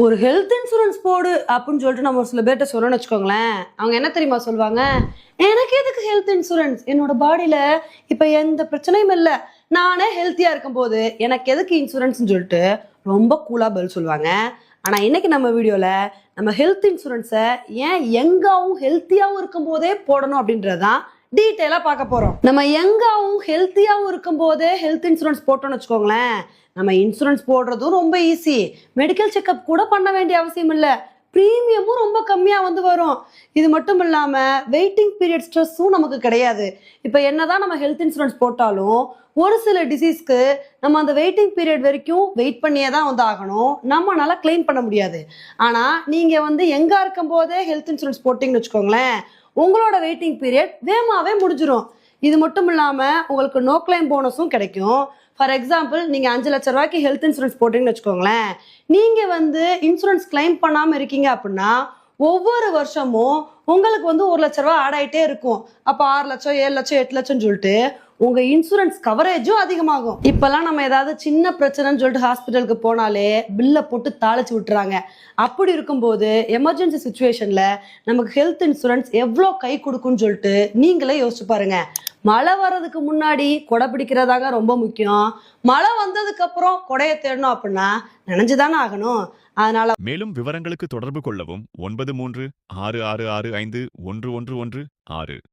ஒரு health insurance போடு அப்படின்னு சொல்லிட்டு நம்ம ஒரு சில பேர்கிட்ட சொல்லணும்னு வச்சுக்கோங்களேன். அவங்க என்ன தெரியுமா சொல்லுவாங்க? எனக்கு எதுக்கு ஹெல்த் இன்சூரன்ஸ்? என்னோட பாடியில இப்ப எந்த பிரச்சனையும் இல்லை, நானே ஹெல்த்தியா இருக்கும்போது எனக்கு எதுக்கு இன்சூரன்ஸ்னு சொல்லிட்டு ரொம்ப கூலா பதில் சொல்லுவாங்க. ஆனா இன்னைக்கு நம்ம வீடியோல நம்ம ஹெல்த் இன்சூரன்ஸை ஏன் யங்காவும் ஹெல்த்தியாவும் இருக்கும் போதே போடணும் அப்படின்றதான் டீட்டெயிலா பார்க்க போறோம். நம்ம யங்காவும் ஹெல்த்தியாவும் இருக்கும் போதே ஹெல்த் இன்சூரன்ஸ் போட்டோம்னு வச்சுக்கோங்களேன், நம்ம இன்சூரன்ஸ் போடுறதும் ரொம்ப ஈஸி, மெடிக்கல் செக்அப் கூட பண்ண வேண்டிய அவசியம் இல்லை, ப்ரீமியமும் ரொம்ப கம்மியாக வந்து வரும். இது மட்டும் இல்லாமல் வெயிட்டிங் பீரியட் ஸ்ட்ரெஸ்ஸும் நமக்கு கிடையாது. இப்போ என்னதான் நம்ம ஹெல்த் இன்சூரன்ஸ் போட்டாலும் ஒரு சில டிசீஸ்க்கு நம்ம அந்த வெயிட்டிங் பீரியட் வரைக்கும் வெயிட் பண்ணியே தான் வந்து ஆகணும், நம்மளால கிளைம் பண்ண முடியாது. ஆனால் நீங்கள் வந்து எங்கே இருக்கும் போதே ஹெல்த் இன்சூரன்ஸ் போட்டிங்கன்னு வச்சுக்கோங்களேன், உங்களோட வெயிட்டிங் பீரியட் வேகமாகவே முடிஞ்சிடும். இது மட்டும் இல்லாமல் உங்களுக்கு நோ கிளைம் போனஸும் கிடைக்கும். ஃபார் எக்ஸாம்பிள், நீங்கள் 5 லட்ச ரூபாய்க்கு ஹெல்த் இன்சூரன்ஸ் போட்டிங்கன்னு வச்சுக்கோங்களேன், நீங்கள் வந்து இன்சூரன்ஸ் கிளைம் பண்ணாமல் இருக்கீங்க அப்படின்னா ஒவ்வொரு வருஷமும் உங்களுக்கு வந்து 1 லட்ச ரூபா ஆட் ஆகிட்டே இருக்கும். அப்போ 6 லட்சம் 7 லட்சம் 8 லட்சம்னு சொல்லிட்டு உங்கள் இன்சூரன்ஸ் கவரேஜும் அதிகமாகும். இப்போல்லாம் நம்ம ஏதாவது சின்ன பிரச்சனைன்னு சொல்லிட்டு ஹாஸ்பிட்டலுக்கு போனாலே பில்லை போட்டு தாளிச்சு விட்டுறாங்க. அப்படி இருக்கும்போது எமர்ஜென்சி சுச்சுவேஷனில் நமக்கு ஹெல்த் இன்சூரன்ஸ் எவ்வளோ கை கொடுக்குன்னு சொல்லிட்டு நீங்களே யோசிச்சு பாருங்க. மழை வர்றதுக்கு முன்னாடி கொடை பிடிக்கிறதாங்க ரொம்ப முக்கியம். மழை வந்ததுக்கு அப்புறம் கொடையை தேடணும் அப்படின்னா நினைஞ்சுதானே ஆகணும். அதனால மேலும் விவரங்களுக்கு தொடர்பு கொள்ளவும் 9366651116.